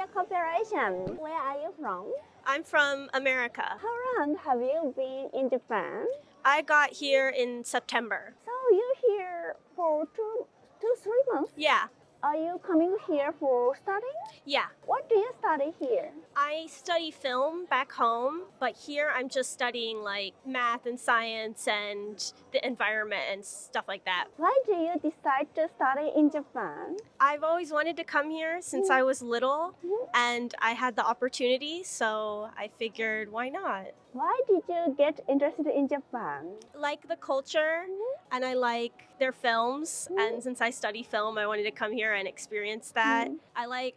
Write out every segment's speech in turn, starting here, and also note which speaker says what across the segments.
Speaker 1: your cooperation. Where are you from?
Speaker 2: I'm from America.
Speaker 1: How long have you been in Japan?
Speaker 2: I got here in September.
Speaker 1: So you're here for 3 months?
Speaker 2: Yeah,
Speaker 1: Are you coming here for studying?
Speaker 2: yeah.
Speaker 1: What do you study here?
Speaker 2: I study film back home, but here I'm just studying like math and science and the environment and stuff like that.
Speaker 1: Why do you decide to study in Japan?
Speaker 2: I've always wanted to come here since I was little, and I had the opportunity, so I figured why not?
Speaker 1: Why did you get interested in Japan?
Speaker 2: Like the culture, and I like their films, and since I study film, I wanted to come here and experience that. I like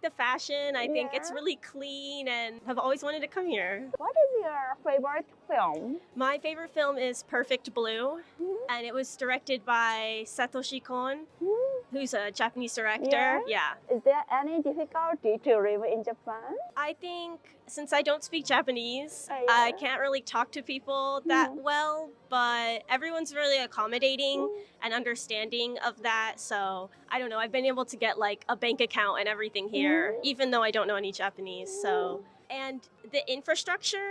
Speaker 2: the fashion. I think it's
Speaker 1: Yeah.
Speaker 2: really clean, and I've always wanted to come here.
Speaker 1: What is your favorite film?
Speaker 2: My favorite film is Perfect Blue, and it was directed by Satoshi Kon, who's a Japanese director. Yeah.
Speaker 1: Is there any difficulty to live in Japan?
Speaker 2: I think since I don't speak Japanese,
Speaker 1: Oh,
Speaker 2: I
Speaker 1: yeah.
Speaker 2: can't really talk to people that well, but everyone's really accommodating and understanding of that. So I don't know, I've been able to get like a bank account and everything here, even though I don't know any Japanese. So, and the infrastructure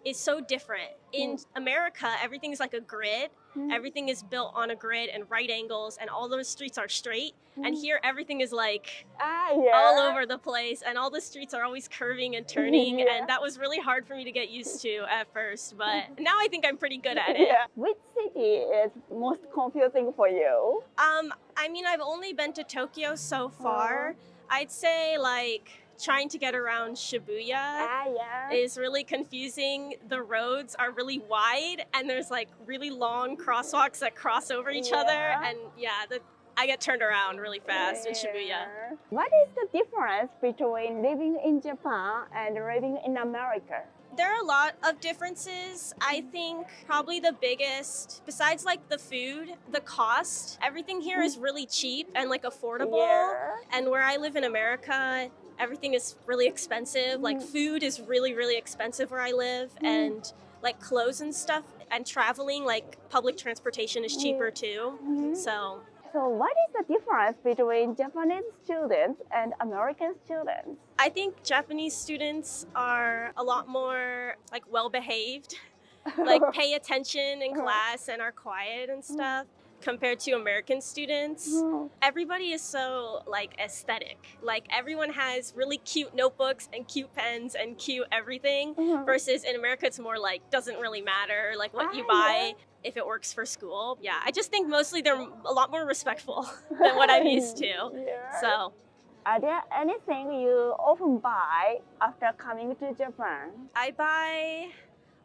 Speaker 2: is so different. In America, everything's like a grid. Everything is built on a grid and right angles, and all those streets are straight. And here, everything is like all over the place, and all the streets are always curving and turning.
Speaker 1: Yeah.
Speaker 2: And that was really hard for me to get used to at first, but now I think I'm pretty good at it.
Speaker 1: Which city is most confusing for you?
Speaker 2: I mean, I've only been to Tokyo so far. I'd say like trying to get around Shibuya is really confusing. The roads are really wide, and there's like really long crosswalks that cross over each other, and I get turned around really fast in Shibuya.
Speaker 1: What is the difference between living in Japan and living in America?
Speaker 2: There are a lot of differences. I think probably the biggest, besides like the food, the cost, everything here is really cheap and like affordable. And where I live in America, everything is really expensive. Like food is really, really expensive where I live, and like clothes and stuff, and traveling, like public transportation is cheaper too.
Speaker 1: So what is the difference between Japanese students and American students?
Speaker 2: I think Japanese students are a lot more like well-behaved, like pay attention in class and are quiet and stuff, compared to American students. Everybody is so like aesthetic. Like everyone has really cute notebooks and cute pens and cute everything, versus in America it's more like doesn't really matter like what you buy. If it works for school. Yeah, I just think mostly they're a lot more respectful than what I'm used to. So,
Speaker 1: Are there anything you often buy after coming to Japan?
Speaker 2: I buy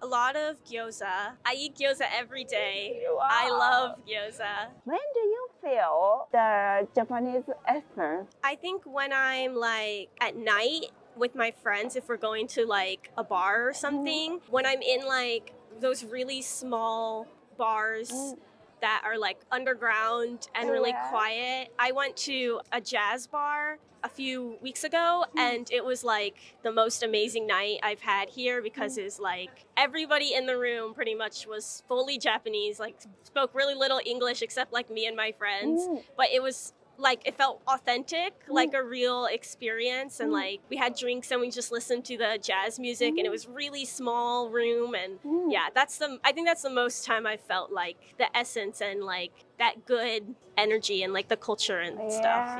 Speaker 2: a lot of gyoza. I eat gyoza every day.
Speaker 1: Wow.
Speaker 2: I love gyoza.
Speaker 1: When do you feel the Japanese essence?
Speaker 2: I think when I'm like at night with my friends, if we're going to like a bar or something, when I'm in like those really small bars that are like underground and really quiet. I went to a jazz bar a few weeks ago, and it was like the most amazing night I've had here, because it's like everybody in the room pretty much was fully Japanese, like spoke really little English except like me and my friends, but it was like it felt authentic, like a real experience, and like we had drinks and we just listened to the jazz music, and it was really small room, and I think that's the most time I felt like the essence and like that good energy and like the culture and stuff.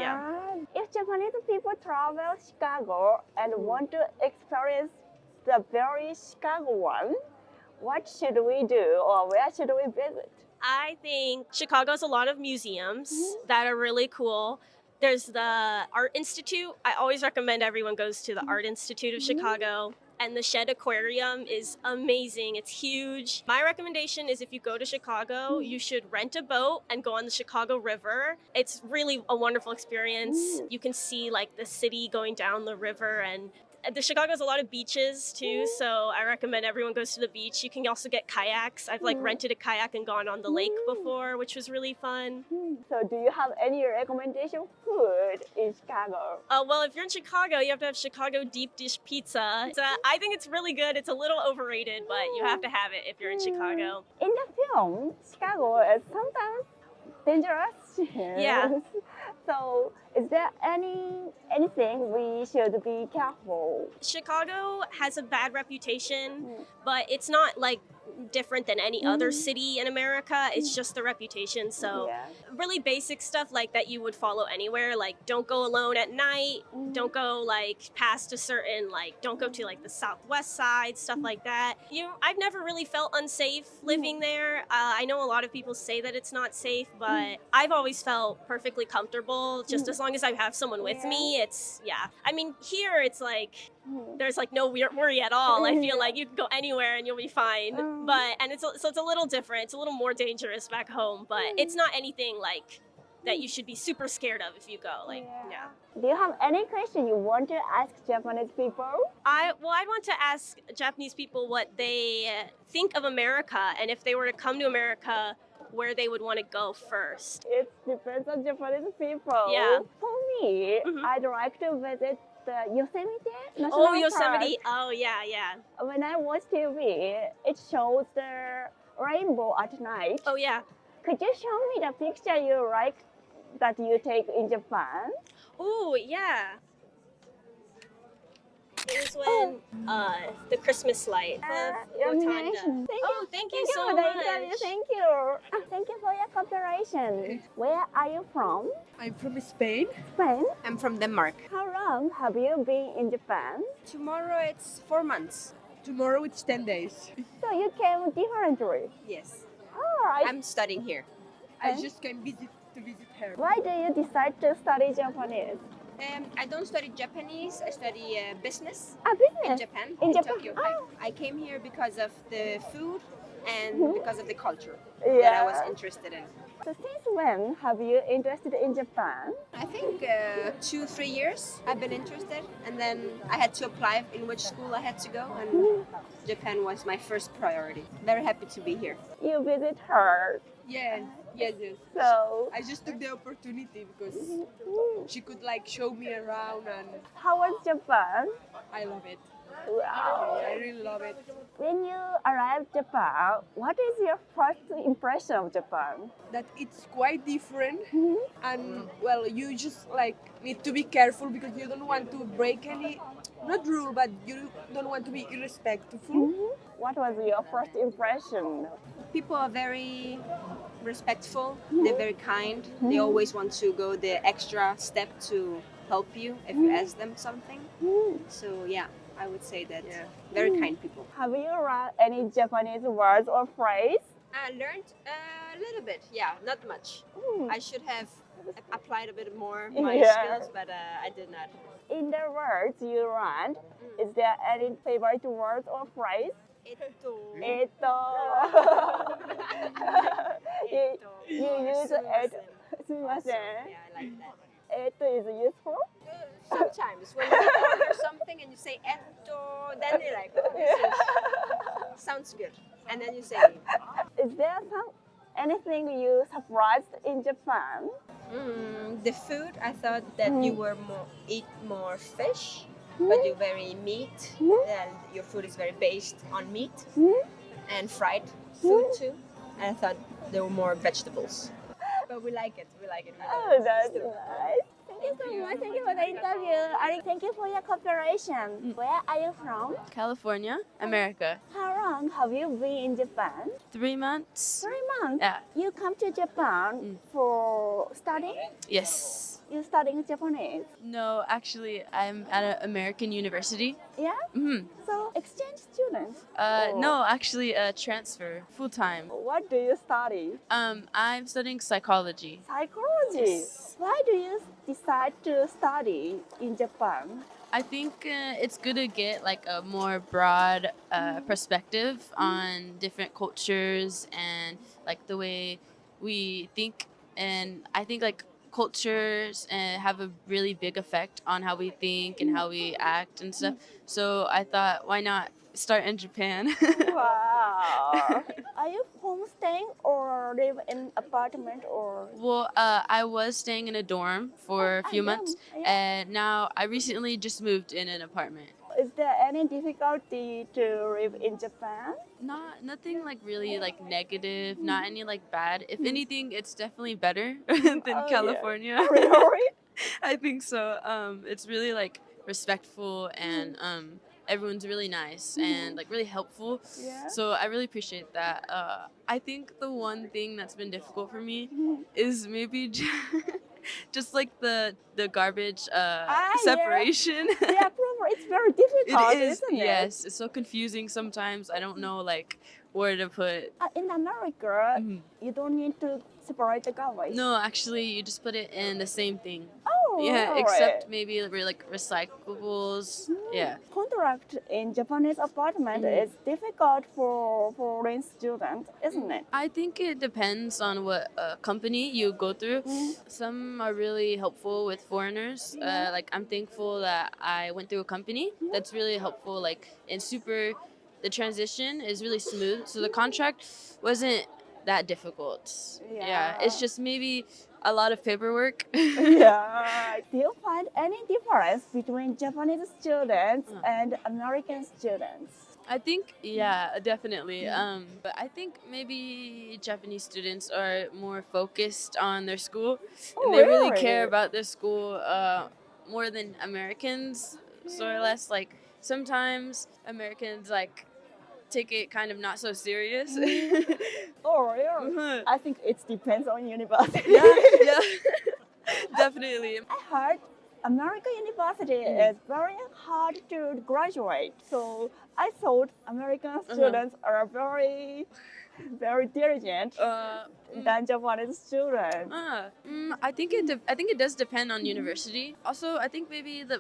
Speaker 1: If Japanese people travel Chicago and want to experience the very Chicago one, what should we do, or where should we visit?
Speaker 2: I think Chicago's a lot of museums that are really cool. There's the Art Institute. I always recommend everyone goes to the Art Institute of Chicago. And the Shed Aquarium is amazing. It's huge. My recommendation is if you go to Chicago, you should rent a boat and go on the Chicago River. It's really a wonderful experience. You can see like the city going down the river, and the Chicago has a lot of beaches too, so I recommend everyone goes to the beach. You can also get kayaks. I've like rented a kayak and gone on the lake before, which was really fun.
Speaker 1: So do you have any recommendation food in Chicago?
Speaker 2: Well, if you're in Chicago, you have to have Chicago deep dish pizza. I think it's really good. It's a little overrated, but you have to have it if you're in Chicago.
Speaker 1: In the film, Chicago is sometimes dangerous.
Speaker 2: Yeah.
Speaker 1: So Is there anything we should be careful?
Speaker 2: Chicago has a bad reputation, but it's not like different than any other city in America. It's just the reputation. So really basic stuff like that you would follow anywhere, like don't go alone at night, don't go like past a certain, like don't go to like the southwest side, stuff like that. I've never really felt unsafe living there. I know a lot of people say that it's not safe, but I've always felt perfectly comfortable just as long as I have someone with me. I mean, here it's like there's like no worry at all. I feel like you can go anywhere and you'll be fine. It's a little different. It's a little more dangerous back home, but it's not anything like that you should be super scared of if you go.
Speaker 1: Do you have any question you want to ask Japanese people?
Speaker 2: I want to ask Japanese people what they think of America, and if they were to come to America, where they would want to go first.
Speaker 1: It depends on Japanese people.
Speaker 2: Yeah.
Speaker 1: For me, I'd like to visit the Yosemite National
Speaker 2: Oh, Yosemite.
Speaker 1: Park.
Speaker 2: Oh, yeah.
Speaker 1: When I watch TV, it shows the rainbow at night.
Speaker 2: Oh, yeah.
Speaker 1: Could you show me the picture you like that you take in Japan?
Speaker 2: Oh, yeah. It was when the Christmas light of Wakanda. Thank you so
Speaker 1: for
Speaker 2: much.
Speaker 1: the interview. Thank you. Thank you for your cooperation. Where are you from?
Speaker 3: I'm from Spain.
Speaker 1: Spain.
Speaker 4: I'm from Denmark.
Speaker 1: How long have you been in Japan?
Speaker 4: Tomorrow it's 4 months.
Speaker 3: Tomorrow it's 10 days.
Speaker 1: So you came differently.
Speaker 4: Yes.
Speaker 1: Oh,
Speaker 4: I'm studying here.
Speaker 3: I just came to visit her.
Speaker 1: Why do you decide to study Japanese?
Speaker 4: I don't study Japanese. I study business in
Speaker 1: Business.
Speaker 4: Japan,
Speaker 1: In Japan?
Speaker 4: Tokyo.
Speaker 1: Oh.
Speaker 4: I came here because of the food and because of the culture that I was interested in.
Speaker 1: So since when have you interested in Japan?
Speaker 4: I think 2-3 years I've been interested, and then I had to apply in which school I had to go, and Japan was my first priority. Very happy to be here.
Speaker 1: You visit her.
Speaker 3: Yes.
Speaker 1: So
Speaker 3: I just took the opportunity because she could like show me around, and
Speaker 1: how was Japan?
Speaker 3: I love it.
Speaker 1: Wow.
Speaker 3: I really love it.
Speaker 1: When you arrived Japan, what is your first impression of Japan?
Speaker 3: That it's quite different, and well, you just like need to be careful because you don't want to break any, not rule, but you don't want to be irrespectful.
Speaker 1: What was your first impression?
Speaker 4: People are very respectful. They're very kind. They always want to go the extra step to help you if you ask them something. So yeah, I would say that very kind people.
Speaker 1: Have you learned any Japanese words or phrase?
Speaker 4: I learned a little bit. Yeah, not much. I should have applied a bit more my skills, but I did not.
Speaker 1: In the words you learned, is there any favorite words or phrase? Eto. You use it. Sumimasen.
Speaker 4: Yeah, I like that.
Speaker 1: Eto is useful.
Speaker 4: Sometimes when you order something and you say etto, then you're like, oh, this sounds good. And then you say,
Speaker 1: Is there anything you surprised in Japan?
Speaker 4: the food, I thought that you were eat more fish, but you're very meat, and your food is very based on meat and fried food too. And I thought there were more vegetables. But we like it. We like it.
Speaker 1: Oh, that's nice. Thank you so much. Thank you for the interview. Thank you for your cooperation. Where are you from?
Speaker 5: California, America.
Speaker 1: How long have you been in Japan?
Speaker 5: 3 months.
Speaker 1: 3 months.
Speaker 5: Yeah.
Speaker 1: You come to Japan for studying?
Speaker 5: Yes.
Speaker 1: You studying Japanese?
Speaker 5: No, actually, I'm at an American university.
Speaker 1: Yeah.
Speaker 5: Mm-hmm.
Speaker 1: So exchange students?
Speaker 5: No, actually, transfer full time.
Speaker 1: What do you study?
Speaker 5: I'm studying psychology.
Speaker 1: Psychology.
Speaker 5: Yes.
Speaker 1: Why do you decide to study in Japan?
Speaker 5: I think it's good to get like a more broad perspective on different cultures and like the way we think. And I think like cultures have a really big effect on how we think and how we act and stuff. So I thought, why not start in Japan?
Speaker 1: Wow. Are you homestaying or live in apartment or?
Speaker 5: Well, I was staying in a dorm for a few months, and now I recently just moved in an apartment.
Speaker 1: Is there any difficulty to live in Japan?
Speaker 5: Nothing like really like negative, not any like bad. If anything, it's definitely better than California.
Speaker 1: Really?
Speaker 5: I think so. It's really like respectful and everyone's really nice and like really helpful.
Speaker 1: Yeah.
Speaker 5: So I really appreciate that. I think the one thing that's been difficult for me is maybe just like the garbage
Speaker 1: yeah.
Speaker 5: separation.
Speaker 1: Yeah, proper. It's very difficult,
Speaker 5: It is,
Speaker 1: isn't it?
Speaker 5: yes. It's so confusing sometimes. I don't know like where to put.
Speaker 1: In America,
Speaker 5: Mhm.
Speaker 1: you don't need to separate the garbage.
Speaker 5: No, actually, you just put it in the same thing.
Speaker 1: Oh,
Speaker 5: Yeah,
Speaker 1: alright.
Speaker 5: except maybe like recyclables. Yeah.
Speaker 1: Contract in Japanese apartment is difficult for foreign students, isn't it?
Speaker 5: I think it depends on what company you go through. Some are really helpful with foreigners. Like I'm thankful that I went through a company that's really helpful. Like the transition is really smooth. So the contract wasn't that difficult. Yeah, it's just maybe a lot of paperwork.
Speaker 1: Yeah. Do you find any difference between Japanese students and American students?
Speaker 5: I think, yeah, definitely. But I think maybe Japanese students are more focused on their school. And they really care about their school more than Americans, sort of less. Like sometimes Americans like take it kind of not so serious.
Speaker 1: Oh, really? I think it depends on university.
Speaker 5: yeah, definitely.
Speaker 1: I heard American university is very hard to graduate. So I thought American students are very diligent than Japanese students.
Speaker 5: I think it does depend on university. Also, I think maybe the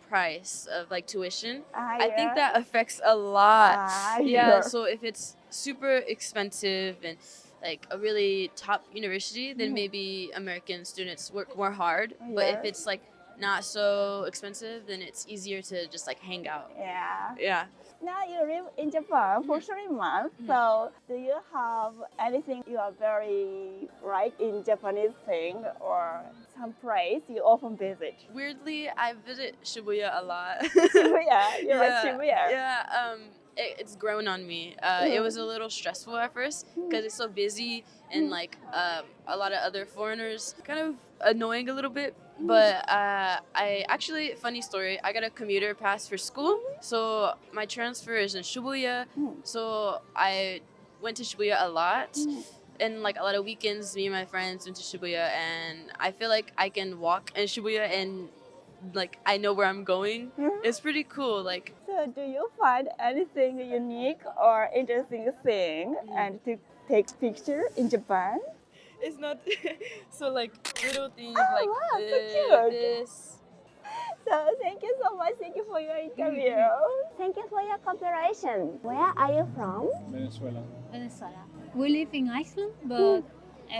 Speaker 5: price of like tuition. I think that affects a lot. Yeah, so if it's super expensive and like a really top university, then maybe American students work more hard. But if it's like not so expensive, then it's easier to just like hang out. Yeah.
Speaker 1: Now you live in Japan for 3 months. So do you have anything you are very like in Japanese thing or some place you often visit?
Speaker 5: Weirdly, I visit Shibuya a lot.
Speaker 1: Shibuya, you like Shibuya?
Speaker 5: Yeah, it's grown on me. It was a little stressful at first because it's so busy and like a lot of other foreigners, kind of annoying a little bit. But I actually, funny story, I got a commuter pass for school. So my transfer is in Shibuya. So I went to Shibuya a lot. And like a lot of weekends, me and my friends went to Shibuya, and I feel like I can walk in Shibuya and like I know where I'm going. It's pretty cool. Like,
Speaker 1: so do you find anything unique or interesting thing and to take picture in Japan?
Speaker 5: it's not so like little things
Speaker 1: wow, so cute.
Speaker 5: this.
Speaker 1: So thank you so much. Thank you for your interview. Thank you for your cooperation. Where are you from?
Speaker 6: Venezuela.
Speaker 7: Venezuela. We live in Iceland, but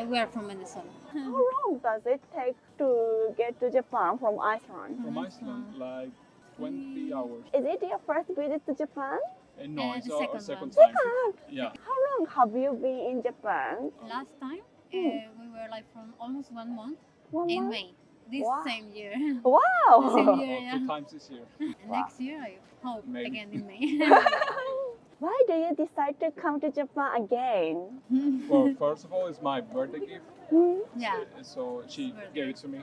Speaker 7: we are from Venezuela.
Speaker 1: How long does it take to get to Japan from Iceland?
Speaker 6: From Iceland, like 20 hours.
Speaker 1: Is it your first visit to Japan?
Speaker 6: No, it's
Speaker 7: the
Speaker 6: our
Speaker 7: second
Speaker 6: second
Speaker 7: one.
Speaker 6: time. Yeah.
Speaker 1: How long have you been in Japan?
Speaker 7: Last time, we were like from almost 1 month
Speaker 1: 1
Speaker 7: in
Speaker 1: month?
Speaker 7: May. This
Speaker 1: Wow.
Speaker 7: same year.
Speaker 1: Wow!
Speaker 7: Same year,
Speaker 6: Two times this year.
Speaker 7: And next year, I hope
Speaker 6: Maybe.
Speaker 7: again in May.
Speaker 1: Why do you decide to come to Japan again?
Speaker 6: Well, first of all, it's my birthday gift.
Speaker 7: Yeah.
Speaker 6: So she gave it to me.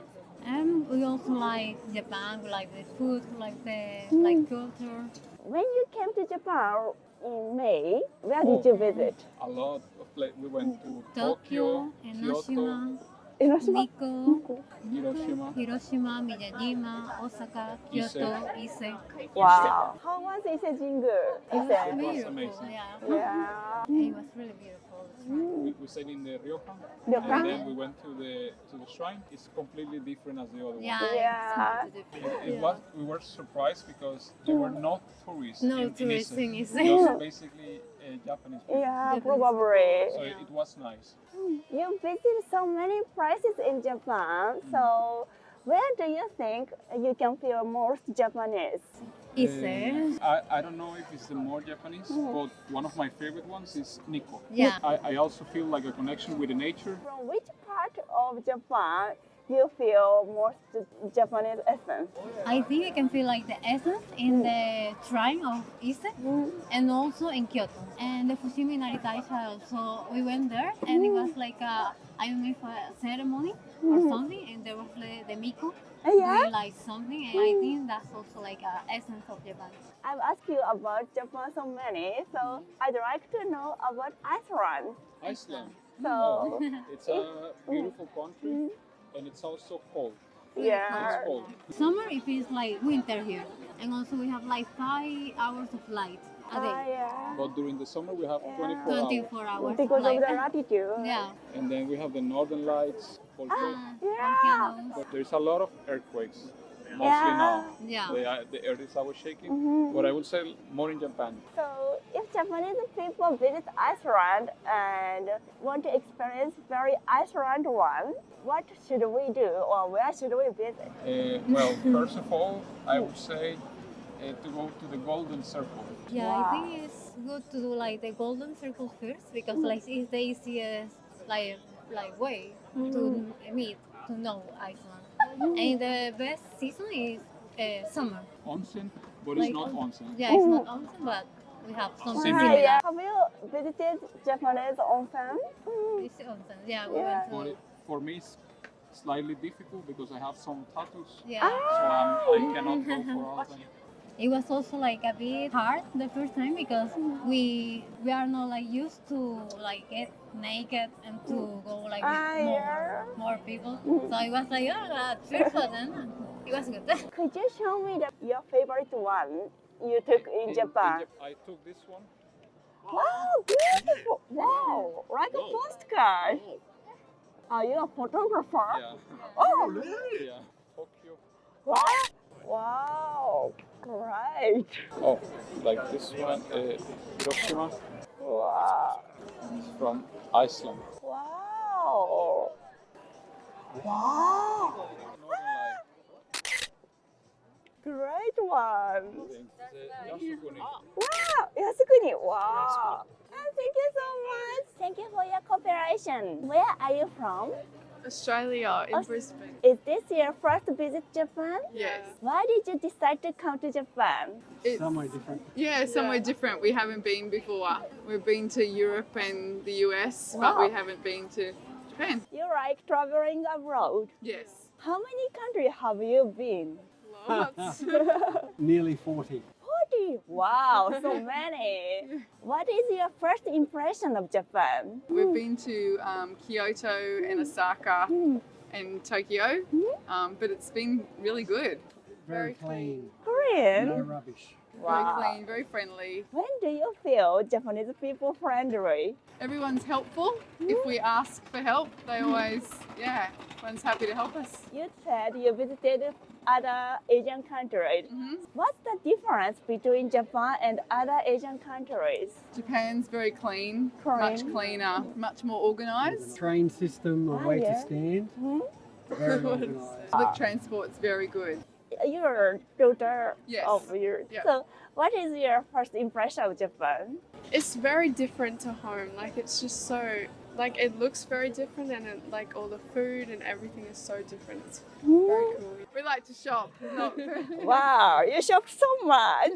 Speaker 7: We also like Japan. We like the food. We like the like culture.
Speaker 1: When you came to Japan in May, where did you visit?
Speaker 6: A lot of places. We went to
Speaker 7: Tokyo,
Speaker 6: Kyoto,
Speaker 7: Hiroshima,
Speaker 1: Hiroshima?
Speaker 7: Nikko,
Speaker 6: Hiroshima.
Speaker 7: Miyajima, Osaka, Kyoto, Ise.
Speaker 1: Wow! How was Ise Jingu?
Speaker 7: It was
Speaker 1: Ise?
Speaker 7: beautiful.
Speaker 6: amazing.
Speaker 7: Yeah.
Speaker 1: Yeah.
Speaker 7: It was really beautiful.
Speaker 6: We stayed in the ryokan,
Speaker 1: Ryokan?
Speaker 6: and then we went to the shrine. It's completely different as the other
Speaker 7: Yeah.
Speaker 6: one.
Speaker 1: Yeah.
Speaker 7: It's completely
Speaker 6: It was. We were surprised because there were no tourists.
Speaker 7: No
Speaker 6: in
Speaker 7: tourists
Speaker 6: Ise.
Speaker 7: in Ise.
Speaker 6: Just basically Japanese people.
Speaker 1: Yeah, probably.
Speaker 6: So it was nice.
Speaker 1: You visited so many places in Japan, so where do you think you can feel most Japanese?
Speaker 7: Ise.
Speaker 6: I don't know if it's the more Japanese, but one of my favorite ones is Nikko.
Speaker 7: Yeah.
Speaker 6: I also feel like a connection with the nature.
Speaker 1: From which part of Japan you feel most Japanese essence?
Speaker 7: I think I can feel like the essence in the shrine of Ise and also in Kyoto. And the Fushimi Naritaisha also, we went there and it was like a, I don't know if a ceremony or something, and there was the Miko doing like something, and I think that's also like a essence of Japan.
Speaker 1: I've asked you about Japan so many, so I'd like to know about Iceland.
Speaker 6: Iceland.
Speaker 1: So,
Speaker 6: It's a beautiful country and it's also cold.
Speaker 1: yeah.
Speaker 6: It's cold.
Speaker 7: Summer it feels like winter here, and also we have like 5 hours of light a day.
Speaker 1: Yeah.
Speaker 6: But during the summer we have 24 hours.
Speaker 7: 24 hours
Speaker 1: Because of
Speaker 7: light.
Speaker 1: the latitude.
Speaker 7: Yeah.
Speaker 6: And then we have the northern lights. Also.
Speaker 1: Yeah.
Speaker 7: Volcanoes.
Speaker 6: But there's a lot of earthquakes. Mostly now.
Speaker 7: Yeah.
Speaker 6: The earth is always shaking. But I would say more in Japan.
Speaker 1: So, if Japanese people visit Iceland and want to experience very Iceland one, what should we do or where should we visit?
Speaker 6: Well, first of all, I would say to go to the Golden Circle.
Speaker 7: Yeah,
Speaker 1: Wow.
Speaker 7: I think it's good to do like the golden circle first because like it's the easiest like way to meet to know Iceland. And the best season is summer.
Speaker 6: Onsen, but it's
Speaker 7: Like,
Speaker 6: not onsen.
Speaker 7: Yeah, it's not onsen, but we have some
Speaker 6: Similar.
Speaker 7: similar.
Speaker 1: Yeah. Have you visited Japanese onsen?
Speaker 7: It's onsen. Yeah, we
Speaker 1: Yeah.
Speaker 7: went to.
Speaker 6: But for me, it's slightly difficult because I have some tattoos.
Speaker 7: Yeah,
Speaker 6: So I cannot go for all of them.
Speaker 7: it was also like a bit hard the first time because we are not like used to like get naked and to go like with more people. So it was like at first, but then it was good.
Speaker 1: Could you show me your favorite one you took in Japan?
Speaker 6: I took this one.
Speaker 1: Wow, beautiful! Wow, like a postcard. Are you a photographer?
Speaker 6: Yeah.
Speaker 1: Oh, really?
Speaker 6: Yeah. Tokyo.
Speaker 1: Wow! Wow, great!
Speaker 6: Oh, like this one, Hiroshima.
Speaker 1: Wow!
Speaker 6: It's from Iceland.
Speaker 1: Wow! Wow! Great one! Wow! Yasukuni! Wow! Thank you so much! Thank you for your cooperation. Where are you from?
Speaker 8: Australia, in Brisbane.
Speaker 1: Is this your first visit Japan?
Speaker 8: Yes.
Speaker 1: Why did you decide to come to Japan?
Speaker 8: It's,
Speaker 9: Somewhere different.
Speaker 8: yeah, somewhere different. We haven't been before. We've been to Europe and the US, but we haven't been to Japan.
Speaker 1: You like traveling abroad?
Speaker 8: Yes.
Speaker 1: How many countries have you been?
Speaker 8: Lots.
Speaker 9: Nearly 40.
Speaker 1: 40! Wow, so many! What is your first impression of Japan?
Speaker 8: We've been to Kyoto and Osaka and Tokyo, but it's been really good.
Speaker 9: Very clean. No
Speaker 1: Korean?
Speaker 9: rubbish.
Speaker 8: Very clean, very friendly.
Speaker 1: When do you feel Japanese people friendly?
Speaker 8: Everyone's helpful. If we ask for help, they always, everyone's happy to help us.
Speaker 1: You said you visited other Asian countries. What's the difference between Japan and other Asian countries?
Speaker 8: Japan's very clean, much cleaner, much more organised.
Speaker 9: Train system, a way
Speaker 1: yeah.
Speaker 9: to stand. Very organised.
Speaker 8: Public transport's very good.
Speaker 1: Your daughter
Speaker 8: Yes.
Speaker 1: of yours.
Speaker 8: Yeah.
Speaker 1: So, what is your first impression of Japan?
Speaker 10: It's very different to home. Like it's just so like it looks very different, and like all the food and everything is so different. It's very cool.
Speaker 8: We like to shop.
Speaker 1: Wow, you shop so much.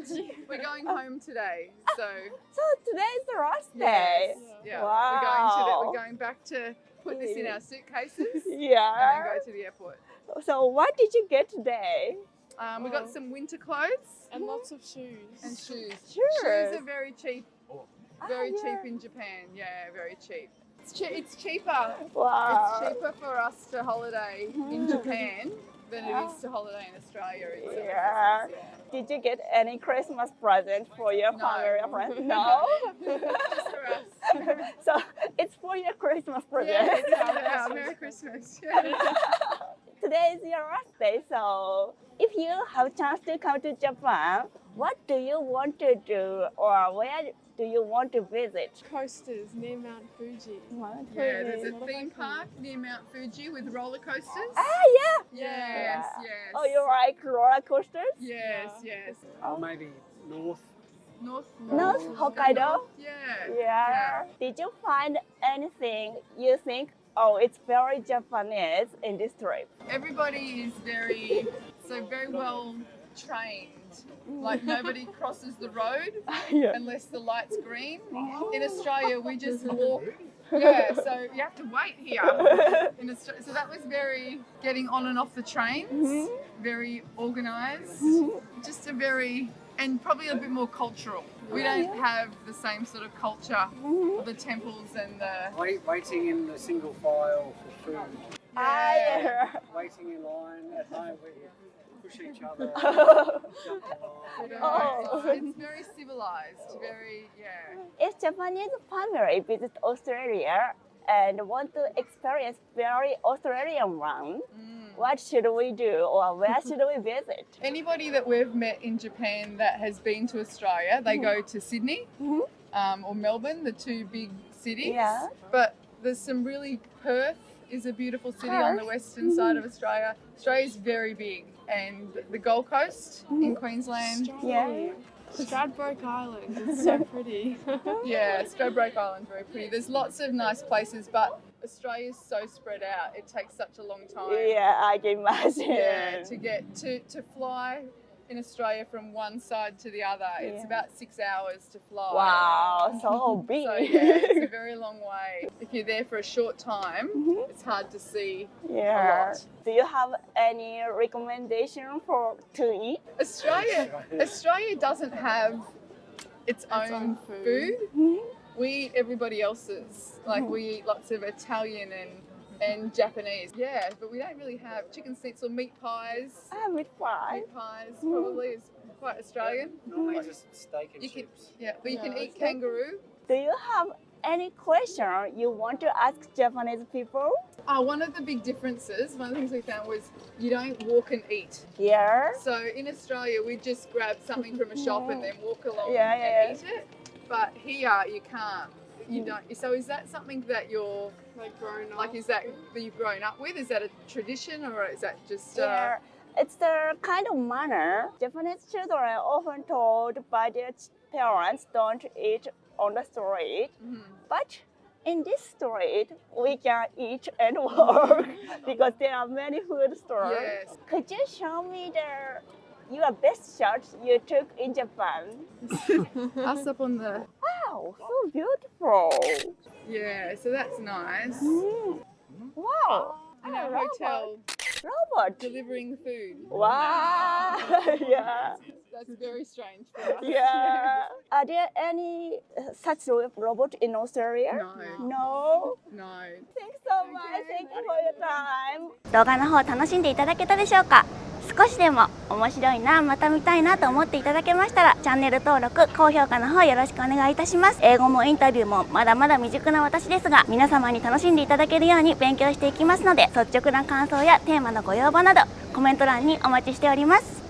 Speaker 8: We're going home today, so
Speaker 1: So today's the last day.
Speaker 8: yeah,
Speaker 1: Wow.
Speaker 8: we're going back to put this in our suitcases and
Speaker 1: Yeah.
Speaker 8: then go to the airport.
Speaker 1: So what did you get today?
Speaker 8: We got some winter clothes
Speaker 10: And lots of shoes.
Speaker 8: and shoes.
Speaker 1: Shoes.
Speaker 8: Shoes are very cheap. Very cheap in Japan. Yeah, very cheap. It's cheaper.
Speaker 1: Wow.
Speaker 8: It's cheaper for us to holiday in Japan than it is to holiday in Australia. In some
Speaker 1: Yeah.
Speaker 8: places,
Speaker 1: Did you get any Christmas present for your
Speaker 8: No.
Speaker 1: family or friends? No.
Speaker 8: Just for us.
Speaker 1: So it's for your Christmas
Speaker 8: Yeah,
Speaker 1: present.
Speaker 8: yeah, Merry Christmas. Yeah.
Speaker 1: Today is your last day, so if you have chance to come to Japan, what do you want to do or where do you want to visit?
Speaker 10: Coasters near Mount Fuji.
Speaker 8: Yeah, there's a theme park near Mount Fuji with roller coasters.
Speaker 1: Ah, yeah.
Speaker 8: Yes, yes.
Speaker 1: Oh, you like roller coasters?
Speaker 8: Yes, yes.
Speaker 9: Or maybe north.
Speaker 1: North Hokkaido?
Speaker 8: Yeah.
Speaker 1: Yeah. Did you find anything you think Oh, it's very Japanese in this trip.
Speaker 8: Everybody is very well trained. Like nobody crosses the road
Speaker 1: Yeah.
Speaker 8: unless the light's green. In Australia, we just walk. Yeah, so you have to wait here. In Australia, so that was very getting on and off the trains, very organised, just a very, and probably a bit more cultural. We don't have the same sort of culture of the temples and the...
Speaker 9: Waiting in the single file for food.
Speaker 8: Yeah.
Speaker 9: Waiting in line at home, we push each other. Jump the line.
Speaker 1: Oh.
Speaker 8: It's very civilised, very, yeah.
Speaker 1: If Japanese family visit Australia and want to experience very Australian one, what should we do or where should we visit?
Speaker 8: Anybody that we've met in Japan that has been to Australia, they go to Sydney or Melbourne, the two big cities.
Speaker 1: Yeah.
Speaker 8: But there's some really, Perth is a beautiful city on the western side of Australia. Australia is very big, and the Gold Coast in Queensland.
Speaker 1: Yeah.
Speaker 10: Stradbroke Island is so pretty.
Speaker 8: Yeah, Stradbroke Island, very pretty. There's lots of nice places, but Australia's so spread out. It takes such a long time.
Speaker 1: Yeah, I can imagine.
Speaker 8: Yeah, to get to fly in Australia from one side to the other, it's about 6 hours to fly.
Speaker 1: Wow, so big.
Speaker 8: So yeah, it's a very long way. If you're there for a short time, it's hard to see a
Speaker 1: Yeah.
Speaker 8: lot.
Speaker 1: Do you have any recommendation to eat?
Speaker 8: Australia doesn't have its own food. We eat everybody else's. Like we eat lots of Italian and Japanese. Yeah, but we don't really have chicken schnitzel, meat pies.
Speaker 1: Meat pie.
Speaker 8: Meat pies probably is quite Australian.
Speaker 9: Normally just steak and
Speaker 8: You can,
Speaker 9: chips.
Speaker 8: yeah, but you can eat kangaroo.
Speaker 1: Do you have any question you want to ask Japanese people?
Speaker 8: One of the big differences, one of the things we found was you don't walk and eat.
Speaker 1: Yeah.
Speaker 8: So in Australia, we just grab something from a shop and then walk along
Speaker 1: Yeah.
Speaker 8: and eat it. But here you can't. You don't. So is that something that you're
Speaker 10: Like grown up.
Speaker 8: like? Is that you've grown up with? Is that a tradition or is that just?
Speaker 1: Yeah. It's the kind of manner Japanese children are often told by their parents don't eat on the street. But in this street, we can eat and walk because there are many food stores.
Speaker 8: Yes.
Speaker 1: Could you show me your best shot you took in Japan?
Speaker 8: Us up on the.
Speaker 1: Wow, so beautiful.
Speaker 8: Yeah. So that's nice.
Speaker 1: Wow.
Speaker 8: In a hotel,
Speaker 1: Robot.
Speaker 8: delivering food.
Speaker 1: Wow. Yeah.
Speaker 8: That's very strange for us.
Speaker 1: Yeah. Are there any such robot in Australia?
Speaker 8: No.
Speaker 1: No.
Speaker 8: No.
Speaker 1: Thanks so much. Thank you for your time. 動画の方楽しんでいただけたでしょうか？少しでも面白いな、また見たいなと思っていただけましたら、チャンネル登録、高評価の方よろしくお願いいたします。英語もインタビューもまだまだ未熟な私ですが、皆様に楽しんでいただけるように勉強していきますので、率直な感想やテーマのご要望などコメント欄にお待ちしております。